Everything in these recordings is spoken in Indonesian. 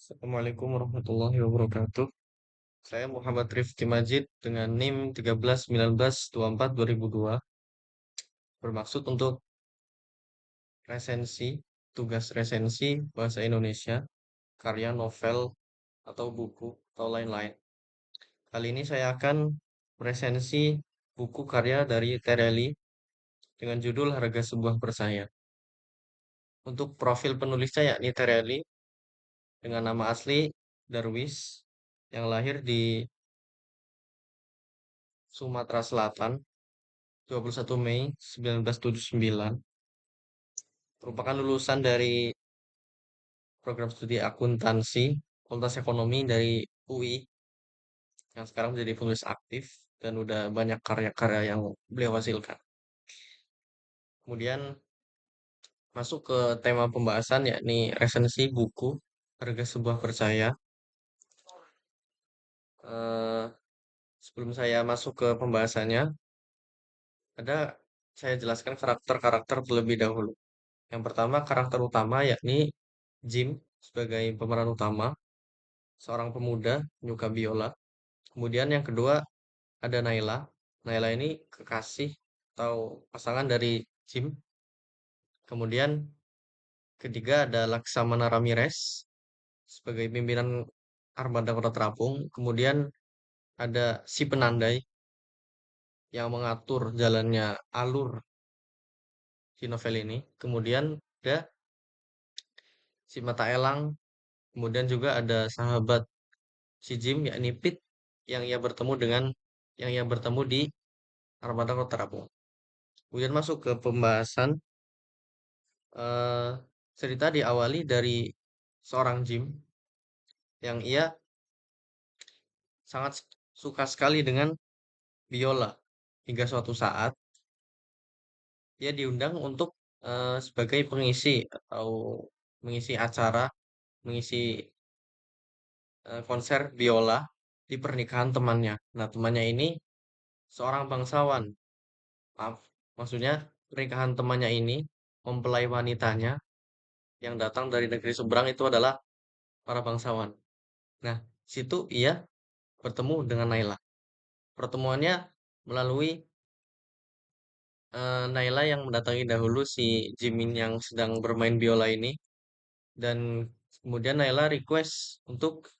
Assalamualaikum warahmatullahi wabarakatuh. Saya Muhammad Rifki Majid dengan NIM 131924-2002 bermaksud untuk resensi, tugas resensi bahasa Indonesia, karya novel atau buku atau lain-lain. Kali ini saya akan resensi buku karya dari Tereli dengan judul Harga Sebuah Persaya. Untuk profil penulisnya yakni Tereli dengan nama asli Darwis yang lahir di Sumatera Selatan 21 Mei 1979, merupakan lulusan dari program studi akuntansi Fakultas Ekonomi dari UI yang sekarang menjadi penulis aktif dan udah banyak karya-karya yang beliau hasilkan. Kemudian masuk ke tema pembahasan yakni resensi buku Harga Sebuah Percaya. Eh, Sebelum saya masuk ke pembahasannya, ada saya jelaskan karakter-karakter terlebih dahulu. Yang pertama karakter utama yakni Jim sebagai pemeran utama, seorang pemuda penyuka biola. Kemudian yang kedua ada Naila. Naila ini kekasih atau pasangan dari Jim. Kemudian ketiga ada Laksamana Ramirez sebagai pimpinan armada kota terapung. Kemudian ada si penandai yang mengatur jalannya alur si novel ini. Kemudian ada si mata elang. Kemudian juga ada sahabat si Jim yakni Pete yang ia bertemu di armada kota terapung. Kemudian masuk ke pembahasan. eh Cerita diawali dari seorang Jim yang ia sangat suka sekali dengan biola. Hingga suatu saat dia diundang untuk sebagai pengisi atau mengisi acara, mengisi konser biola di pernikahan temannya. Nah, temannya ini seorang bangsawan. Maaf, maksudnya pernikahan temannya ini mempelai wanitanya yang datang dari negeri seberang itu adalah para bangsawan. Nah, situ ia bertemu dengan Naila. Pertemuannya melalui Naila yang mendatangi dahulu si Jimin yang sedang bermain biola ini, dan kemudian Naila request untuk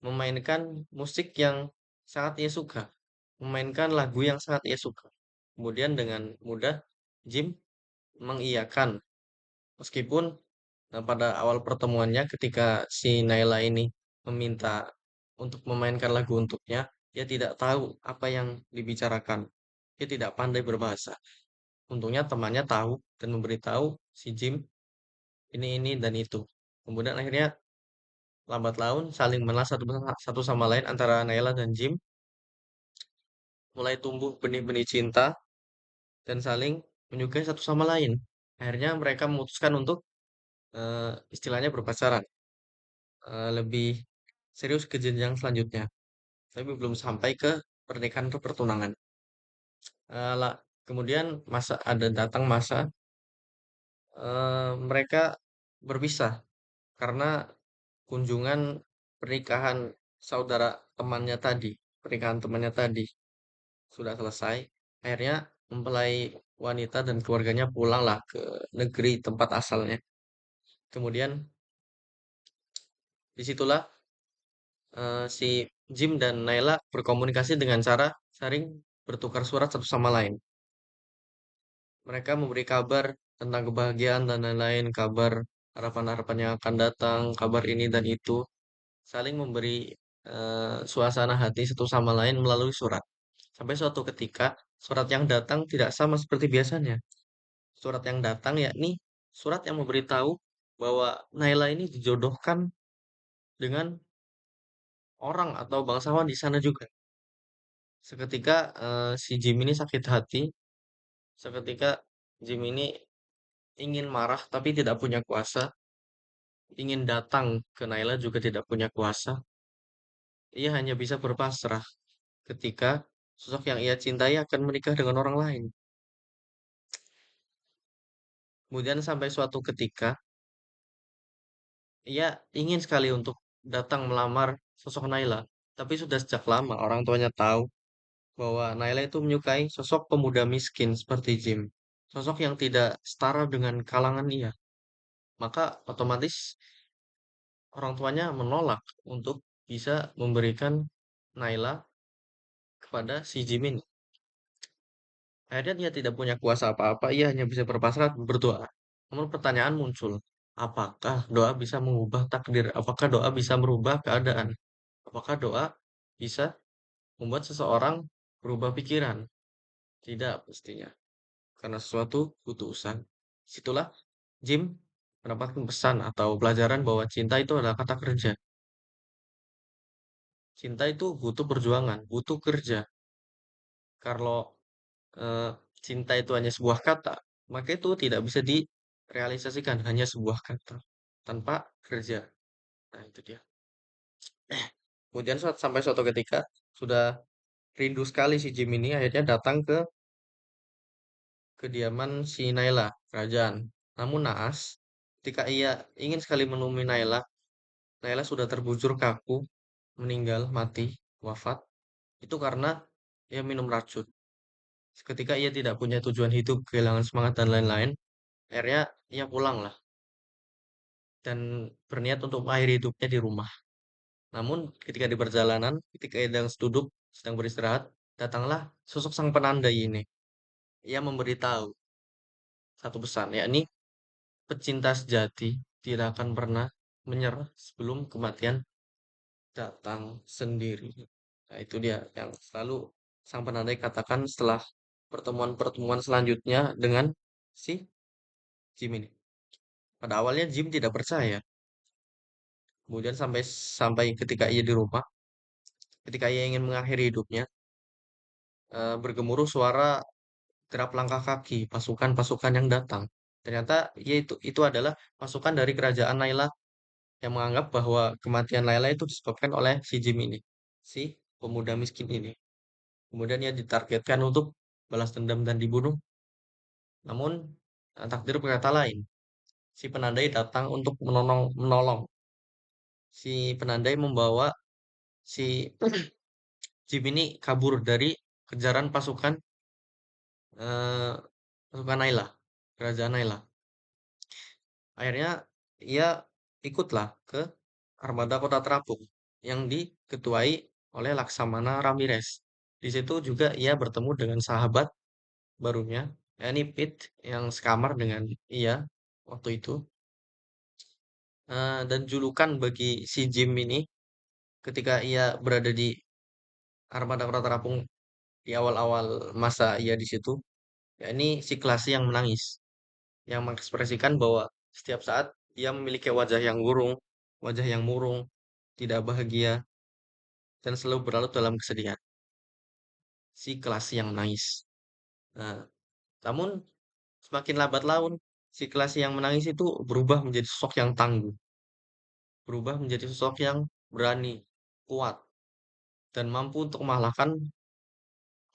memainkan musik yang sangat ia suka, memainkan lagu yang sangat ia suka. Kemudian dengan mudah Jim mengiyakan, meskipun pada awal pertemuannya ketika si Naila ini meminta untuk memainkan lagu untuknya, dia tidak tahu apa yang dibicarakan. Dia tidak pandai berbahasa. Untungnya temannya tahu dan memberitahu si Jim ini dan itu. Kemudian akhirnya lambat laun saling mengenal satu sama lain antara Naila dan Jim, mulai tumbuh benih-benih cinta dan saling menyukai satu sama lain. Akhirnya mereka memutuskan untuk istilahnya berpacaran, lebih serius ke jenjang selanjutnya. Tapi belum sampai ke pernikahan atau pertunangan. Kemudian datang masa mereka berpisah karena kunjungan pernikahan saudara temannya tadi, pernikahan temannya tadi sudah selesai. Akhirnya mempelai wanita dan keluarganya pulanglah ke negeri tempat asalnya. Kemudian disitulah si Jim dan Naila berkomunikasi dengan cara saling bertukar surat satu sama lain. Mereka memberi kabar tentang kebahagiaan dan lain-lain, kabar harapan-harapan yang akan datang, kabar ini dan itu, saling memberi suasana hati satu sama lain melalui surat. Sampai suatu ketika, surat yang datang tidak sama seperti biasanya. Surat yang datang yakni surat yang memberitahu bahwa Naila ini dijodohkan dengan orang atau bangsawan di sana juga. Seketika si Jim ini sakit hati, seketika Jim ini ingin marah tapi tidak punya kuasa, ingin datang ke Naila juga tidak punya kuasa. Ia hanya bisa berpasrah ketika sosok yang ia cintai akan menikah dengan orang lain. Kemudian sampai suatu ketika ia ingin sekali untuk datang melamar sosok Naila. Tapi sudah sejak lama orang tuanya tahu bahwa Naila itu menyukai sosok pemuda miskin seperti Jim. Sosok yang tidak setara dengan kalangan ia. Maka otomatis orang tuanya menolak untuk bisa memberikan Naila kepada si Jim ini. Akhirnya dia tidak punya kuasa apa-apa, ia hanya bisa berpasrah dan berdoa. Namun pertanyaan muncul, apakah doa bisa mengubah takdir? Apakah doa bisa merubah keadaan? Apakah doa bisa membuat seseorang berubah pikiran? Tidak pastinya, karena sesuatu butuh usaha. Situlah Jim mendapatkan pesan atau pelajaran bahwa cinta itu adalah kata kerja. Cinta itu butuh perjuangan, butuh kerja. Kalau eh, cinta itu hanya sebuah kata, maka itu tidak bisa direalisasikan, hanya sebuah kata tanpa kerja. Nah, itu dia. Kemudian sampai suatu ketika sudah rindu sekali si Jim ini akhirnya datang ke kediaman si Naila, kerajaan. Namun naas, ketika ia ingin sekali menemui Naila, Naila sudah terbujur kaku, meninggal, mati, wafat. Itu karena ia minum racun. Ketika ia tidak punya tujuan hidup, kehilangan semangat dan lain-lain, akhirnya ia pulang lah dan berniat untuk mengakhiri hidupnya di rumah. Namun ketika di perjalanan, ketika ia sedang beristirahat, datanglah sosok sang penandai ini. Ia memberitahu satu pesan, yakni pecinta sejati tidak akan pernah menyerah sebelum kematian datang sendiri. Nah, itu dia yang selalu sang penandai katakan setelah pertemuan-pertemuan selanjutnya dengan si Jim ini. Pada awalnya Jim tidak percaya. Kemudian sampai sampai ketika ia di rumah, ketika ia ingin mengakhiri hidupnya, bergemuruh suara derap langkah kaki pasukan-pasukan yang datang. Ternyata itu adalah pasukan dari kerajaan Naila yang menganggap bahwa kematian Laila itu disebabkan oleh si Jim ini, si pemuda miskin ini. Kemudian ia ditargetkan untuk balas dendam dan dibunuh. Namun takdir berkata lain. Si penandai datang untuk menolong. Si penandai membawa si Jim ini kabur dari kejaran eh, pasukan Naila, kerajaan Naila. Akhirnya ia ikutlah ke armada kota Terapung yang diketuai oleh Laksamana Ramirez. Di situ juga ia bertemu dengan sahabat barunya, yakni Pete yang sekamar dengan ia waktu itu. Dan julukan bagi si Jim ini ketika ia berada di armada kota Terapung di awal-awal masa ia di situ, yakni si Klasi yang menangis, yang mengekspresikan bahwa setiap saat ia memiliki wajah yang murung, tidak bahagia, dan selalu berlarut dalam kesedihan. Si Klasi yang menangis. Nah, namun semakin lambat laun, si Klasi yang menangis itu berubah menjadi sosok yang tangguh, berubah menjadi sosok yang berani, kuat, dan mampu untuk mengalahkan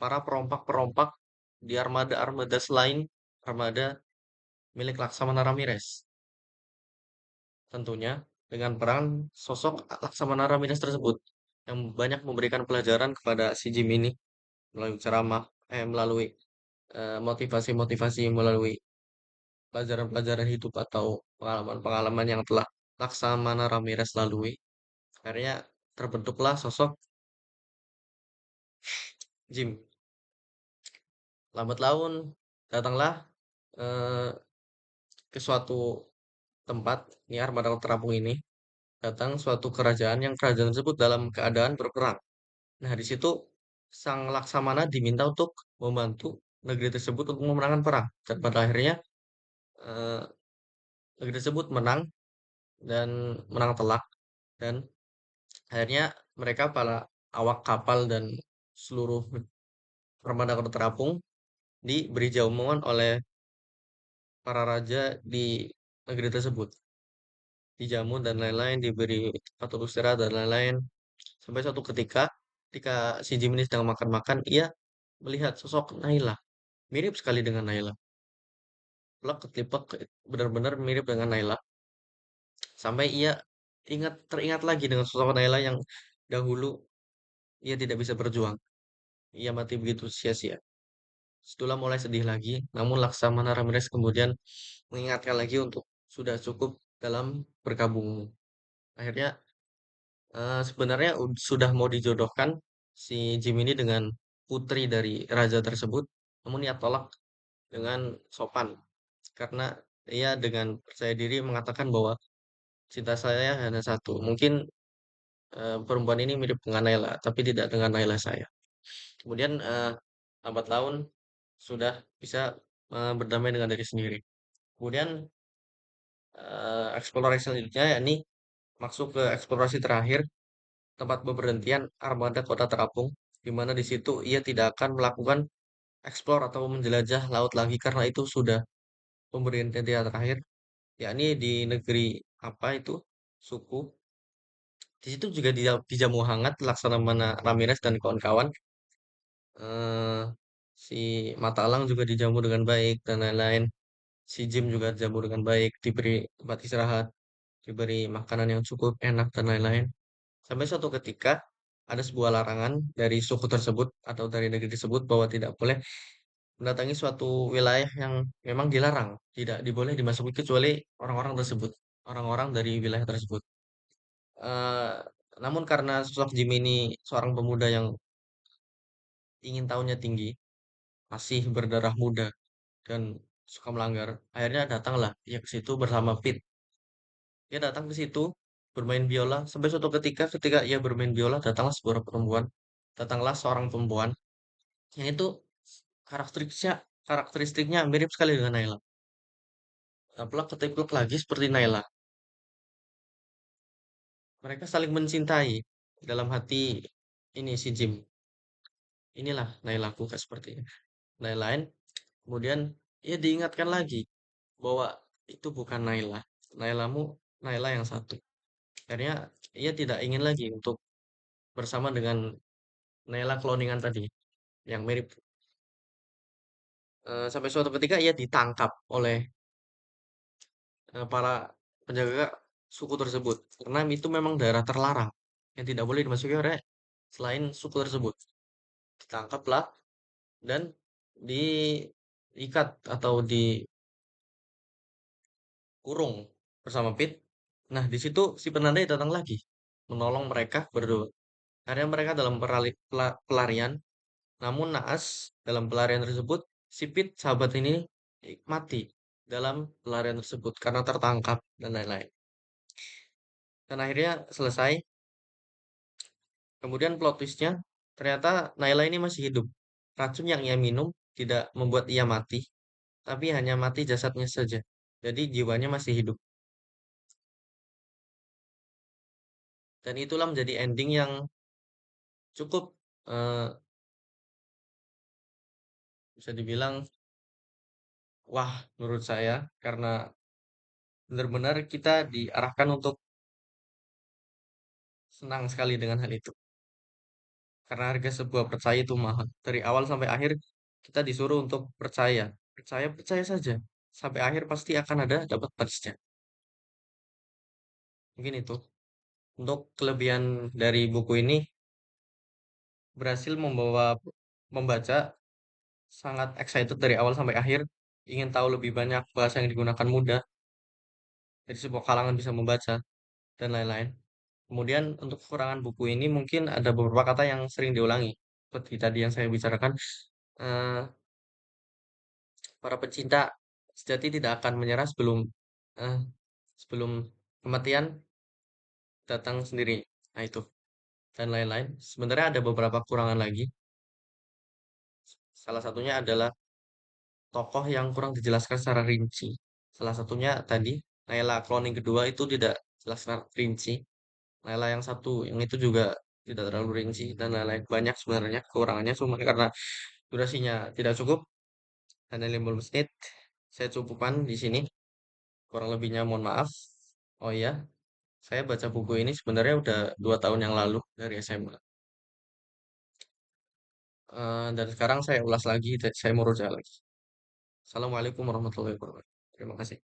para perompak-perompak di armada-armada selain armada milik Laksamana Ramirez. Tentunya dengan peran sosok Laksamana Ramirez tersebut yang banyak memberikan pelajaran kepada si Jim ini melalui ceramah, melalui motivasi-motivasi, melalui pelajaran-pelajaran hidup atau pengalaman-pengalaman yang telah Laksamana Ramirez lalui. Akhirnya terbentuklah sosok Jim. Lambat laun datanglah eh, ke suatu tempat, ini armada terapung ini, datang suatu kerajaan yang kerajaan tersebut dalam keadaan berperang. Nah, di situ sang Laksamana diminta untuk membantu negeri tersebut untuk memenangkan perang. Dan pada akhirnya eh, negeri tersebut menang dan menang telak. Dan akhirnya mereka para awak kapal dan seluruh armada kota terapung diberi jamuan oleh para raja di negeri tersebut. Dijamu dan lain-lain, diberi tempat untuk istirahat dan lain-lain. Sampai suatu ketika si Jim ini sedang makan-makan, ia melihat sosok Naila. Mirip sekali dengan Naila. Plek ketipak benar-benar mirip dengan Naila. Sampai ia teringat lagi dengan sosok Naila yang dahulu ia tidak bisa berjuang. Ia mati begitu sia-sia. Situlah mulai sedih lagi, namun Laksamana Ramirez kemudian mengingatkan lagi untuk sudah cukup dalam berkabung. Akhirnya sebenarnya sudah mau dijodohkan si Jim ini dengan putri dari raja tersebut, namun ia tolak dengan sopan karena ia dengan percaya diri mengatakan bahwa cinta saya hanya satu. Mungkin perempuan ini mirip dengan Naila, tapi tidak dengan Naila saya. Kemudian lambat laun sudah bisa berdamai dengan diri sendiri. Kemudian eksplorasi selanjutnya yakni masuk ke eksplorasi terakhir tempat berpergian armada kota terapung, di mana di situ ia tidak akan melakukan eksplor atau menjelajah laut lagi karena itu sudah pemberian dia terakhir, yakni di negeri apa itu suku. Di situ juga dijamu hangat Laksamana Ramirez dan kawan-kawan. eh si Matalang juga dijamu dengan baik dan lain-lain. Si Jim juga dijamu dengan baik, diberi tempat istirahat, diberi makanan yang cukup enak dan lain-lain. Sampai suatu ketika ada sebuah larangan dari suku tersebut atau dari negeri tersebut bahwa tidak boleh mendatangi suatu wilayah yang memang dilarang, tidak diboleh dimasuki kecuali orang-orang tersebut, orang-orang dari wilayah tersebut. Eh, Namun karena sosok Jim ini seorang pemuda yang ingin tahunya tinggi, masih berdarah muda dan suka melanggar, akhirnya datanglah ia ke situ bersama Pete. Dia datang ke situ bermain biola sampai suatu ketika ketika ia bermain biola datanglah seorang perempuan, datanglah seorang perempuan yang itu karakteristiknya mirip sekali dengan Naila. Plak ketiplek lagi seperti Naila. Mereka saling mencintai dalam hati ini si Jim. Inilah Nailaku kayak sepertinya. Lain-lain. Kemudian ia diingatkan lagi bahwa itu bukan Naila. Nailamu Naila yang satu. Akhirnya ia tidak ingin lagi untuk bersama dengan Naila cloningan tadi yang mirip. Sampai suatu ketika ia ditangkap oleh para penjaga suku tersebut karena itu memang daerah terlarang yang tidak boleh dimasuki oleh selain suku tersebut. Ditangkaplah dan diikat atau dikurung bersama Pit. Nah, di situ si penandai datang lagi menolong mereka berdua. Akhirnya mereka dalam pelarian, namun naas dalam pelarian tersebut si Pit sahabat ini mati dalam pelarian tersebut karena tertangkap dan lain-lain. Dan akhirnya selesai. Kemudian plot twistnya ternyata Naila ini masih hidup. Racun yang ia minum tidak membuat ia mati, tapi hanya mati jasadnya saja. Jadi jiwanya masih hidup. Dan itulah menjadi ending yang cukup eh, bisa dibilang wah menurut saya karena benar-benar kita diarahkan untuk senang sekali dengan hal itu. Karena harga sebuah percaya itu mahal. Dari awal sampai akhir kita disuruh untuk percaya. Percaya, percaya saja. Sampai akhir pasti akan ada dapat balasnya. Mungkin itu. Untuk kelebihan dari buku ini berhasil membaca sangat excited dari awal sampai akhir, ingin tahu lebih banyak bahasa yang digunakan mudah, dari sebuah kalangan bisa membaca dan lain-lain. Kemudian untuk kekurangan buku ini mungkin ada beberapa kata yang sering diulangi. Seperti tadi yang saya bicarakan, eh, para pecinta sejati tidak akan menyerah eh, sebelum kematian datang sendiri. Nah itu dan lain-lain. Sebenarnya ada beberapa kekurangan lagi. Salah satunya adalah tokoh yang kurang dijelaskan secara rinci. Salah satunya tadi, Naila cloning kedua itu tidak jelas secara rinci. Naila yang satu, yang itu juga tidak terlalu rinci dan lain-lain. Banyak sebenarnya kekurangannya cuma karena durasinya tidak cukup, hanya 15 menit. Saya cukupkan di sini. Kurang lebihnya mohon maaf. Oh iya, saya baca buku ini sebenarnya udah 2 tahun yang lalu dari SMA. Dan sekarang saya ulas lagi, saya mau rujak lagi. Assalamualaikum warahmatullahi wabarakatuh. Terima kasih.